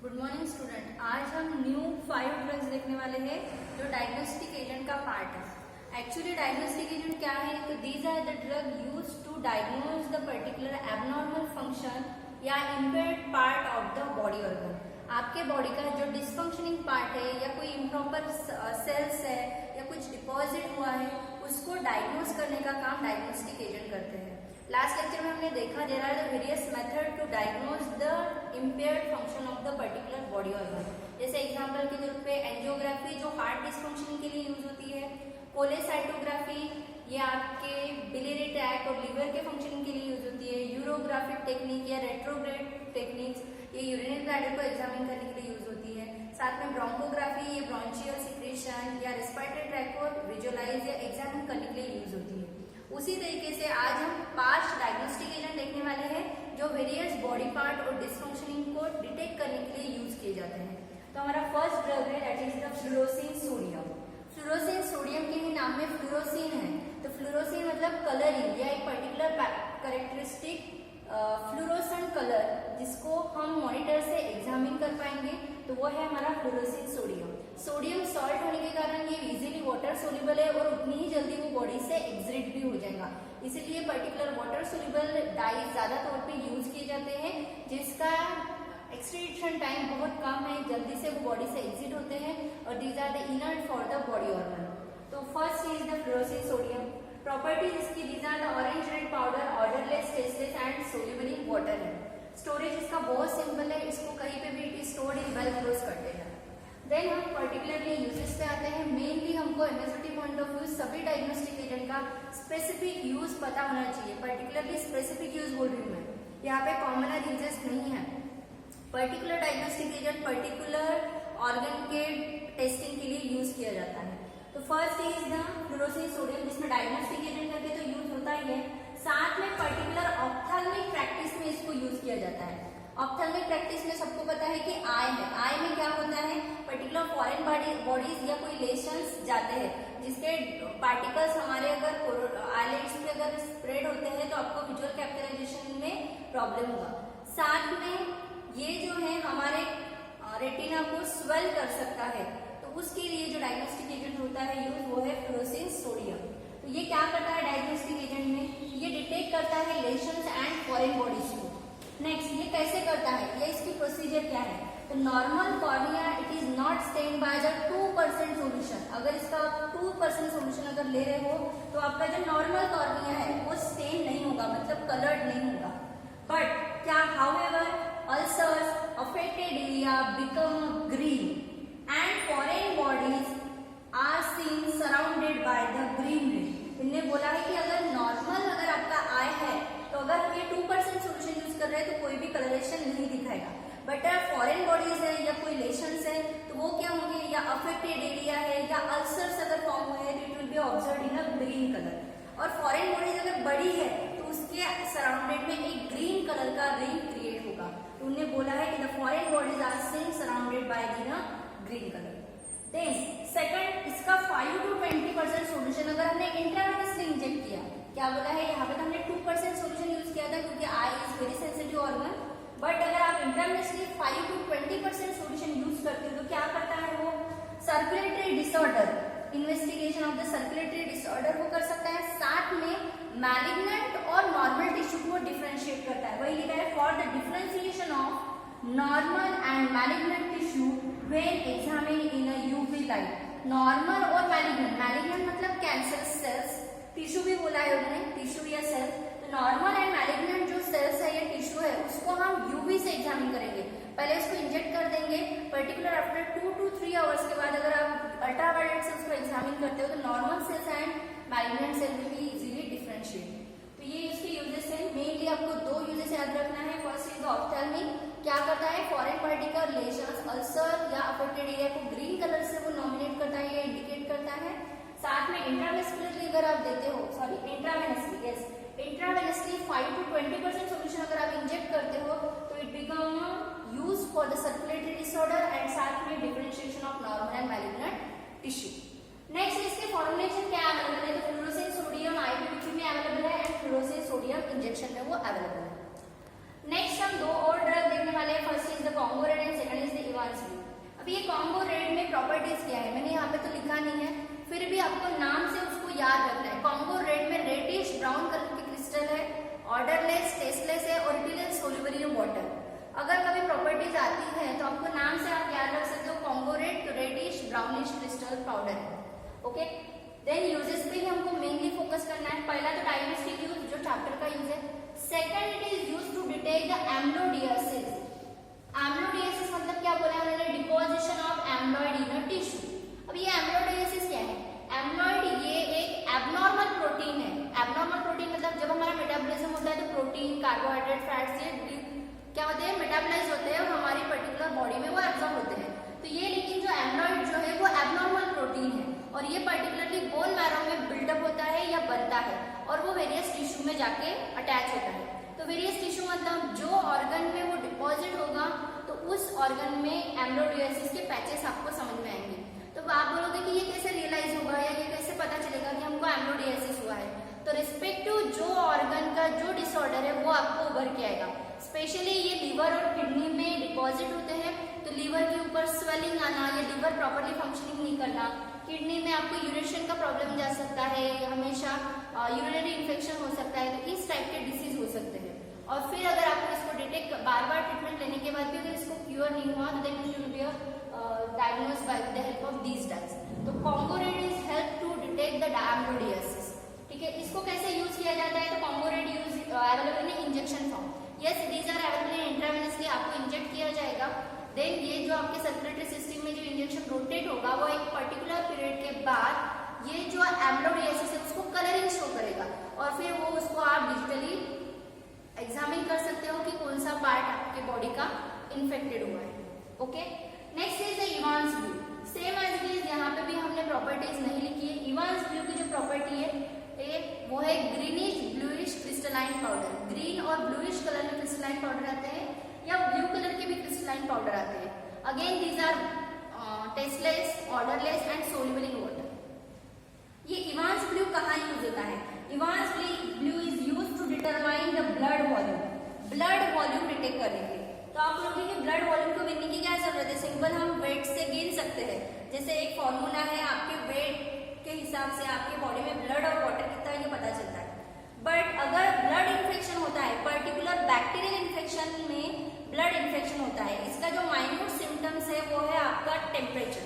Good morning student. आज हम new 5 drugs देखने वाले हैं जो डायग्नोस्टिक एजेंट का पार्ट है। एक्चुअली डायग्नोस्टिक एजेंट क्या है? तो these are the drug use to diagnose the particular abnormal function या impaired part of the body organ. आपके बॉडी का जो डिसफंक्शनिंग पार्ट है या कोई इम्प्रॉपर सेल्स है या कुछ डिपॉजिट हुआ है, उसको डायग्नोज करने का काम डायग्नोस्टिक एजेंट करते हैं। लास्ट लेक्चर में हमने देखा there are the various method to diagnose the impaired function of the particular body organ. जैसे एग्जांपल के तौर पे एंजियोग्राफी जो हार्ट डिसफंक्शन के लिए यूज होती है, कोलेसाइटोग्राफी ये आपके बिलियरी ट्रैक्ट और लिवर के फंक्शनिंग के लिए यूज होती है, यूरोग्राफिक टेक्निक या रेट्रोग्रेड टेक्निक्स ये यूरिनरी ब्लैडर को एग्जामिन करने के लिए यूज होती है। साथ में ब्रोंकोग्राफी ये ब्रोंचियल सिक्रेशन या रेस्पिरेटरी ट्रैक्ट को विजुअलाइज या एग्जामिन करने के लिए यूज होती है। उसी तरीके से आज हम 5 डायग्नोस्टिक एजेंट देखने वाले हैं जो वेरियस बॉडी पार्ट और डिसफंक्शनिंग को डिटेक्ट करने के लिए यूज किए जाते हैं। तो हमारा फर्स्ट ड्रग है that is the fluorescein sodium. Fluorescein sodium के ही नाम में फ्लोरोसिन है, तो फ्लोरोसिन मतलब कलरिंग या एक पर्टिकुलर कैरेक्टरिस्टिक फ्लोरोसेंट कलर जिसको हम मॉनिटर से एग्जामिन कर पाएंगे, तो वो है हमारा फ्लोरोसिन सोडियम। सोडियम सॉल्ट होने के कारण ये इजीली वाटर सोल्यूबल है और उतनी ही जल्दी वो बॉडी से एग्जिट भी हो जाएगा। इसीलिए पर्टिकुलर वाटर सोल्यूबल डाइज ज्यादा तौर पे यूज किए जाते हैं जिसका एक्सक्रीशन टाइम बहुत कम है, जल्दी से वो बॉडी से एग्जिट होते हैं और these are the inert for the body organ. तो first is the fluorescein sodium. Properties इसकी these are the orange red powder, odourless, tasteless and soluble in water है। स्टोरेज इसका बहुत सिंपल है, इसको कहीं पे भी it is stored in well closed container. Then हम पर्टिकुलरली यूजेस पे आते हैं। मेनली हमको एमएसटी पॉइंट ऑफ व्यू सभी डायग्नोस्टिक एजेंट का स्पेसिफिक यूज पता होना चाहिए। पर्टिकुलरली स्पेसिफिक यूज बोल रही हूँ मैं, यहाँ पे कॉमनर यूजेस नहीं है। Particular diagnostic agent particular organ के टेस्टिंग के लिए यूज किया जाता है। तो first is the fluorescein sodium जिसमें डायग्नोस्टिक एजेंट करके तो यूज होता ही है, साथ में पर्टिकुलर ऑप्थेल्मिक प्रैक्टिस में इसको यूज किया जाता है। ऑप्थेल्मिक प्रैक्टिस में सबको पता है कि आई है, आई में क्या होता है, पर्टिकुलर फॉरेन बॉडीज या कोई लेशंस जाते हैं जिसके पार्टिकल्स हमारे अगर आईलिड्स पे अगर स्प्रेड होते हैं तो आपको विजुअल कैप्चराइजेशन में प्रॉब्लम होगा। साथ में ये जो है हमारे रेटिना को स्वेल कर सकता है, तो उसके लिए जो डायग्नोस्टिक एजेंट होता है यूज वो है फ्लोरोसिन सोडियम। तो ये क्या करता है डायग्नोस्टिक एजेंट में, ये डिटेक्ट करता है लेशंस एंड फॉरेन बॉडीज को। नेक्स्ट ये कैसे करता है, ये इसकी प्रोसीजर क्या है? तो normal cornea it is not stained by the 2% solution. अगर इसका 2% सोल्यूशन अगर ले रहे हो तो आपका जो नॉर्मल कॉर्निया है वो स्टेन नहीं होगा, मतलब कलर्ड नहीं होगा। बट क्या however ulcers affected area become green and foreign bodies are seen surrounded by the green ray. इन्होंने बोला है कि अगर नॉर्मल अगर आपका आई है तो अगर ये 2% सोल्यूशन यूज कर रहे हैं तो कोई भी कलरेशन नहीं दिखाएगा। बट फॉरेन बॉडीज है या कोई लेशंस है तो वो क्या होंगे, या अफेक्टेड एरिया है या अल्सर्स अगर फॉर्म हुए हैं तो it will be observed in a green colour. और फॉरेन बॉडीज अगर बड़ी है तो उसके सराउंडेड में एक ग्रीन कलर का रिंग क्रिएट होगा। तो उन्होंने बोला है कि the foreign bodies are seen surrounded by the green colour. Second, इसका 5 to 20% सोल्यूशन अगर हमने इंट्रावेनसली इंजेक्ट किया, क्या बोला है यहाँ पे तो हमने 2% सोल्यूशन यूज किया था क्योंकि eye is very sensitive organ. But अगर आप इंट्रावेनसली 5 to 20% सोल्यूशन यूज करते हो तो क्या करता है वो, circulatory disorder, investigation of the circulatory disorder वो कर सकता है। साथ में मैलिग्नेंट और नॉर्मल टिश्यू को डिफरेंशिएट करता है। वही लिखा है for the differentiation of normal and malignant tissue when examined in a UV light. Normal और मैलिग्नेंट, मैलिग्नेंट मतलब कैंसर सेल्स, टिश्यू भी बोला है उन्होंने, टिश्यू या सेल। तो नॉर्मल एंड मैलिग्नेंट जो सेल्स है या टिश्यू है उसको हम यूवी से एग्जामिन करेंगे। पहले उसको इंजेक्ट कर देंगे, पर्टिकुलर आफ्टर 2 to 3 आवर्स के बाद अगर आप अल्ट्रावायलेट से उसको एग्जामिन करते हो तो normal cells and malignant cell will be easily differentiate. तो ये इसके यूजेस है। मेनली आपको 2 यूजेस याद रखना है। फर्स्ट इज ऑप्थेल्मिक, क्या करता है फॉरेन पार्टिकल, लेशंस, अल्सर या अफेक्टेड एरिया को ग्रीन कलर से वो नॉमिनेट करता है या इंडिकेट करता है। साथ में इंट्रावेस्कुलरली अगर आप देते हो, sorry intravenously, yes intravenously 5 to 20% solution अगर आप इंजेक्ट करते हो तो it become use for the circulatory disorder and साथ में differentiation of normal and malignant tissue. Next इसके फॉर्मुलेशन क्या अवेलेबल है, तो फ्लोरोसिन सोडियम आईपीपीसी में अवेलेबल है एंड फ्लोरोसिन सोडियम इंजेक्शन में वो अवेलेबल है। नेक्स्ट हम 2 और ड्रग देखने वाले हैं। First is the Congo red and second is the याद रखना है। कॉन्गो रेड में रेडिश ब्राउन कलर की क्रिस्टल है, ऑर्डरलेस, टेस्टलेस है और it is soluble in water. अगर कभी प्रॉपर्टीज आती है तो आपको नाम से आप याद रख सकते हो Congo red, reddish brownish crystal powder है। ओके, देन यूजेस पे ही हमको मेनली फोकस करना है। पहला तो डायग्नोस्टिक यूज जो चैप्टर का यूज है। Second, it is use to detect the amyloidosis. Amyloidosis मतलब क्या बोला है उन्होंने, deposition of amyloid in a tissue. अब ये एम्ब्लोडियासिस क्या है? एम्ब्लॉइड ये एक एबनॉर्मल प्रोटीन है। एबनॉर्मल प्रोटीन मतलब जब हमारा मेटाबॉलिज्म होता है तो प्रोटीन, कार्बोहाइड्रेट, फैट्स ये क्या होते हैं, मेटाबोलाइज होते हैं और हमारी पर्टिकुलर बॉडी में वो एब्जॉर्ब होते हैं। तो ये लेकिन जो एम्ब्लॉइड जो है वो एबनॉर्मल प्रोटीन है और ये पर्टिकुलरली बोन मैरो में बिल्डअप होता है या बनता है और वो वेरियस टिश्यू में जाके अटैच होता है। तो वेरियस टिश्यू मतलब जो ऑर्गन में वो डिपॉजिट होगा तो उस ऑर्गन में एम्ब्लोडियासिस के पैचेस आपको समझ में आएंगे। तो आप बोलोगे कि ये कैसे रियलाइज होगा या ये कैसे पता चलेगा कि हमको एम्ब्लोडियासिस हुआ है? तो रिस्पेक्टिव जो ऑर्गन का जो डिसऑर्डर है वो आपको उभर के आएगा। स्पेशली ये लीवर और किडनी में डिपॉजिट होते हैं तो लीवर के ऊपर स्वेलिंग आना या लीवर प्रॉपर्ली फंक्शनिंग नहीं करना, किडनी में आपको यूरेशन का प्रॉब्लम जा सकता है, हमेशा यूरिनरी इन्फेक्शन हो सकता है। तो इस टाइप के डिसीज हो सकते हैं। और फिर अगर आपको इसको डिटेक्ट बार बार ट्रीटमेंट लेने के बाद भी अगर इसको क्योर नहीं हुआ तो then it will be diagnosed by the help of these drugs. तो Congo red is help to detect the amyloidosis. ठीक है, इसको कैसे यूज किया जाता है? तो Congo red use available in injection form. Yes, these are available in intravenously, आपको इंजेक्ट किया जाएगा। देन ये जो आपके सर्कुलेटरी सिस्टम में जो इंजेक्शन रोटेट होगा वो एक पर्टिकुलर पीरियड के बाद ये जो एम्ब्लोडियासिस है उसको कलरिंग शो करेगा और फिर वो उसको आप डिजिटली एग्जामिन कर सकते हो कि कौन सा पार्ट आपके बॉडी का इन्फेक्टेड हुआ है। Okay, next is the Evans blue. Same as it is, यहाँ पे भी हमने प्रॉपर्टीज नहीं लिखी है। इवांस ब्लू की जो प्रॉपर्टी है वो है greenish bluish crystalline powder. Green और ब्लूइश कलर में क्रिस्टलाइन पाउडर आते हैं या ब्लू कलर के भी क्रिस्टलाइन पाउडर आते हैं। Again these are tasteless, odourless and soluble in water. ये इवांस ब्लू कहाँ यूज होता है? Evans blue is use to determine the blood volume. Blood volume detect करने के लिए। तो आप लोगों के ब्लड वॉल्यूम को गिनने की क्या जरूरत है? सिंपल हम वेट से गिन सकते हैं। जैसे एक फॉर्मूला है, आपके वेट के हिसाब से आपके बॉडी में ब्लड और वाटर कितना है ये पता चलता है। बट अगर ब्लड इन्फेक्शन होता है, पर्टिकुलर बैक्टीरियल इन्फेक्शन में ब्लड इन्फेक्शन होता है, इसका जो माइन्यूट सिम्टम्स है वो है आपका टेम्परेचर।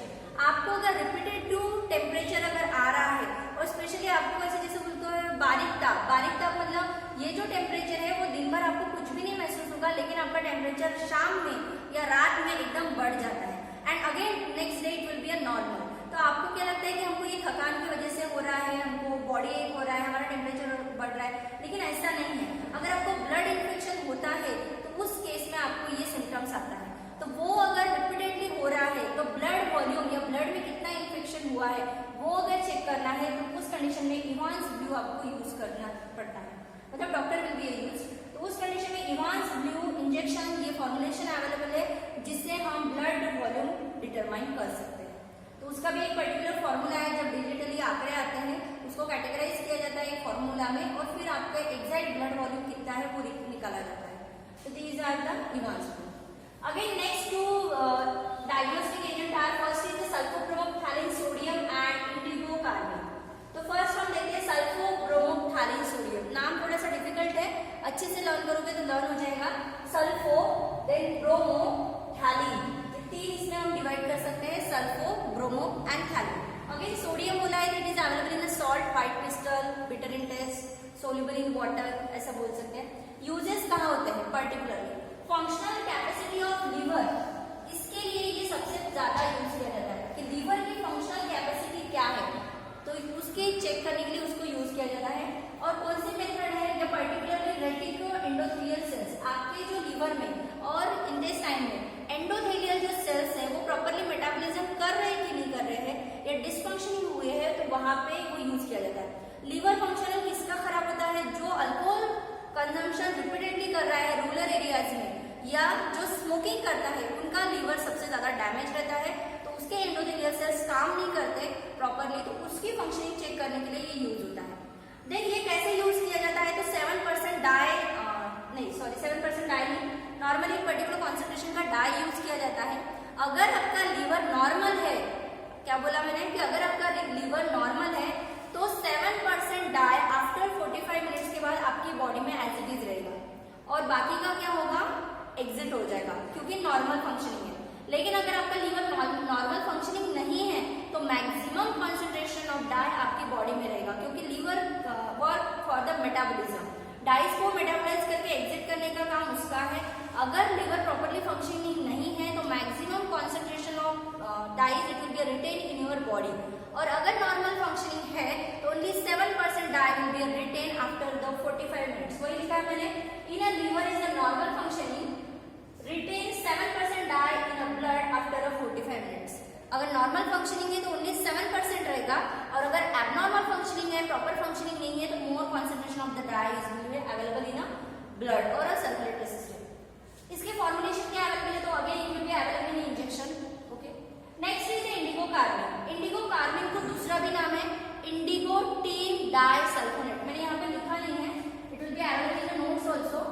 आपको अगर रिपीटेटिव टेम्परेचर अगर आ रहा है और स्पेशली आपको ऐसे जैसे बोलते हैं बारीक ताप मतलब ये जो टेम्परेचर है वो दिन भर आपको कुछ भी नहीं महसूस होगा, लेकिन आपका टेम्परेचर शाम में या रात में एकदम बढ़ जाता है and again next day it will be a normal. तो आपको क्या लगता है कि हमको ये थकान की वजह से हो रहा है, हमको बॉडी एक हो रहा है, हमारा टेम्परेचर बढ़ रहा है, लेकिन ऐसा नहीं है। अगर आपको ब्लड इन्फेक्शन होता है तो उस केस में आपको ये सिम्टम्स आता है। तो वो अगर रिपीटेडली हो रहा है तो ब्लड वॉल्यूम या ब्लड में कितना इन्फेक्शन हुआ है वो अगर चेक करना है तो उस कंडीशन में इवांस ब्लू आपको यूज करना पड़ता है, मतलब डॉक्टर विल बी यूज। तो उस कंडीशन में इवांस ब्लू इंजेक्शन ये फॉर्मुलेशन अवेलेबल है जिससे हम ब्लड वॉल्यूम डिटरमाइन कर सकते हैं। तो उसका भी एक पर्टिकुलर फॉर्मूला है। जब डिजिटली आंकड़े आते हैं उसको कैटेगराइज किया जाता है एक फॉर्मूला में और फिर आपका एग्जैक्ट ब्लड वॉल्यूम कितना है वो निकाला जाता है। तो these are the Evans blue. Again next to diagnostic agent are first is sulfobromophthalein sodium and indigo carmine. तो फर्स्ट हम देखते हैं सल्फोब्रोमोफ्थैलिन सोडियम। नाम थोड़ा सा डिफिकल्ट है, अच्छे से लर्न करोगे तो लर्न हो जाएगा। सल्फो देन ब्रोमोफ्थैलिन, तीन इसमें हम डिवाइड कर सकते हैं, sulpho, bromo and thalein. Again sodium बोला है it is available in salt, white crystal, bitter in taste, soluble in water, ऐसा बोल सकते हैं। यूजेस कहाँ होते हैं? Particularly functional capacity of liver, इसके लिए ये सबसे ज्यादा यूज किया जाता है कि लीवर की फंक्शनल कैपेसिटी क्या है, तो उसके चेक करने के लिए उसको यूज किया जाता है। और कौन सी मेथड है? या पर्टिकुलरली रेटिको एंडोथेलियल सेल्स, आपके जो लीवर में और इंटेस्टाइन में एंडोथेलियल जो सेल्स है वो प्रॉपरली मेटाबॉलिज्म कर रहे हैं कि नहीं कर रहे हैं या डिसफंक्शनिंग हुए हैं, तो वहां पे वो यूज किया जाता है। लीवर फंक्शनल किसका खराब होता है? जो अल्कोहल कंजम्पशन रिपीटेडली कर रहा है रूरल एरियाज में या जो स्मोकिंग करता है उनका लीवर सबसे ज्यादा डैमेज रहता है, तो उसके एंडोथेलियल सेल्स काम नहीं करते प्रॉपरली, तो उसकी फंक्शनिंग चेक करने के लिए ये यूज होता है। देन ये कैसे यूज किया जाता है? तो 7% डाई नहीं, नॉर्मली पर्टिकुलर कॉन्सेंट्रेशन का डाई यूज किया जाता है। अगर आपका लीवर नॉर्मल है, क्या बोला मैंने कि अगर आपका लीवर नॉर्मल है तो 7% डाई आफ्टर 45 मिनट्स के बाद आपकी बॉडी में एज इट इज रहेगा और बाकी का क्या होगा, एग्जिट हो जाएगा क्योंकि नॉर्मल फंक्शनिंग है। लेकिन अगर आपका लीवर नॉर्मल फंक्शनिंग नहीं है तो मैक्सिमम कंसंट्रेशन ऑफ डाई आपकी बॉडी में रहेगा क्योंकि liver work for the metabolism, dyes को मेटाबोलाइज करके एग्जिट करने का काम उसका है। अगर लीवर प्रॉपर्ली फंक्शनिंग नहीं है तो maximum concentration of dyes it will be retain in your body, और अगर नॉर्मल फंक्शनिंग है तो only 7% dye will be retain after the 45 minutes. वही लिखा है मैंने, in a liver is a normal functioning retain 7% dye in a blood after a 45 minutes. अगर normal functioning है तो ओनली 7% रहेगा, और अगर एबनॉर्मल फंक्शनिंग है, प्रॉपर फंक्शनिंग नहीं है तो मोर concentration of the dye is will be available in a blood और अ सर्कुलेटरी सिस्टम। इसके फॉर्मुलेशन क्या अवेलेबल है, तो again it will be available in injection. Okay, next is indigo carmine. Indigo carmine को दूसरा भी नाम है इंडिगो टीन डाइसल्फोनेट। मैंने यहाँ पे लिखा नहीं है, it will be available in the notes also.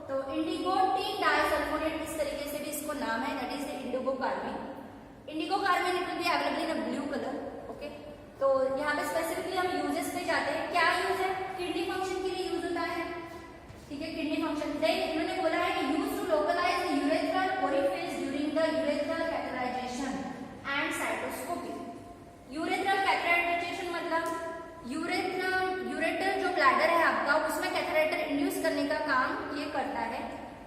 तो इंडिगो टीन डाइसल्फोनेट इस तरीके से भी इसको नाम है, that is the Indigo carmine. Indigo कार्बिन it will be available in a blue colour. Okay, तो यहाँ पे स्पेसिफिकली हम यूजेस पे जाते हैं। क्या यूज है, किडनी फंक्शन के लिए यूज होता है, ठीक है, किडनी फंक्शन। देन इन्होंने बोला है कि use to localise the urethral orifice during the urethral catheterisation and cystoscopy. Urethral catheterisation मतलब यूरेटर जो ब्लैडर है आपका उसमें कैथेटर इंड्यूस करने का काम ये करता है।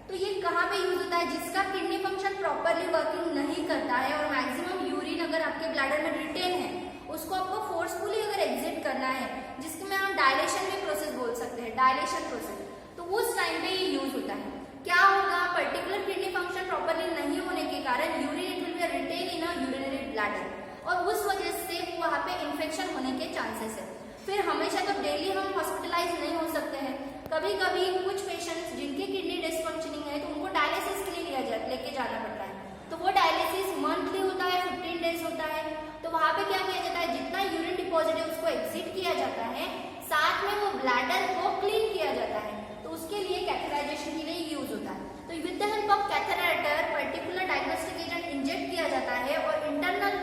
तो ये कहाँ पे यूज होता है, जिसका किडनी फंक्शन प्रॉपरली वर्किंग नहीं करता है और मैक्सिमम यूरिन अगर आपके ब्लैडर में रिटेन है उसको आपको फोर्सफुली अगर एग्जिट करना है, जिसमें हम डायलेशन भी प्रोसेस बोल सकते हैं, डायलेशन प्रोसेस, तो उस टाइम पे ये यूज होता है। क्या होगा, पर्टिकुलर किडनी फंक्शन प्रॉपरली नहीं होने के कारण urine it will be retain in a urinary bladder और उस वजह से वहाँ पे इन्फेक्शन होने के चांसेस है। फिर हमेशा तो डेली हम हॉस्पिटलाइज नहीं हो सकते हैं, कभी कभी कुछ पेशेंट्स जिनकी किडनी डिसफंक्शनिंग है तो उनको डायलिसिस के लिए लेके जाना पड़ता है, तो वो डायलिसिस मंथली होता है, 15 डेज होता है। तो वहाँ पे क्या किया जाता है, जितना यूरिन डिपॉजिट है उसको एग्जिट किया जाता है, साथ में वो ब्लैडर को क्लीन किया जाता है, तो उसके लिए कैथेटराइजेशन के लिए यूज होता है। तो with the help of catheter particular diagnostic agent inject किया जाता है और इंटरनल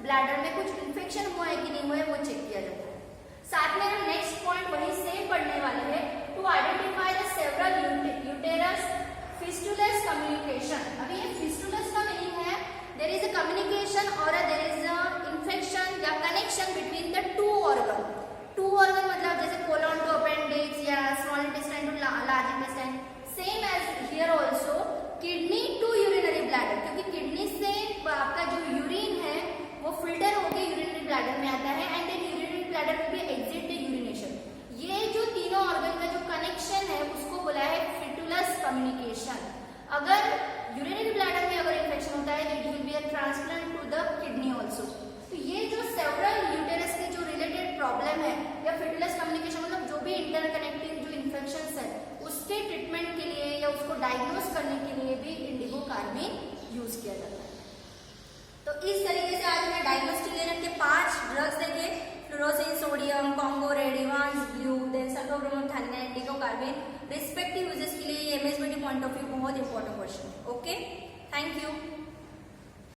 ब्लैडर में कुछ इन्फेक्शन हुआ है कि नहीं हुआ है वो चेक किया जाता है। साथ में हम नेक्स्ट पॉइंट वही सेम पढ़ने वाले हैं, to identify the several uterus fistulous communication. अभी ये फिस्टुलस का मीनिंग है देयर इज अ कम्युनिकेशन और देयर इज अ इन्फेक्शन या connection between the two organ. Two organ मतलब जैसे कोलन टू अपेंडिक्स या small intestine to large intestine, same as here also kidney to urinary bladder, क्योंकि kidney से आपका जो urine है वो फिल्टर होकर यूरिनरी ब्लैडर में आता है and then urinary bladder will be exit the urination. ये जो तीनों ऑर्गन का जो कनेक्शन है उसको बोला है फिटुलस कम्युनिकेशन। अगर यूरिनरी ब्लैडर में अगर इन्फेक्शन होता है तो it will be a transplant to the kidney also. तो ये जो सेवरल यूटेरस के जो रिलेटेड प्रॉब्लम है या फिटुलस कम्युनिकेशन मतलब जो भी इंटरकनेक्टिंग जो इन्फेक्शंस है उसके ट्रीटमेंट के लिए या उसको डायग्नोस करने के लिए भी इंडिगो कार्बिन यूज किया जाता है। तो इस तरीके से आज मैं डायग्नोस्टिक एजेंट के 5 ड्रग्स देखे, fluorescein, sodium, Congo red, Evans blue, then sulfobromophthalein, indigo carmine, respective uses के लिए एमएसबीटी पॉइंट ऑफ व्यू बहुत इंपॉर्टेंट क्वेश्चन है। Okay, thank you.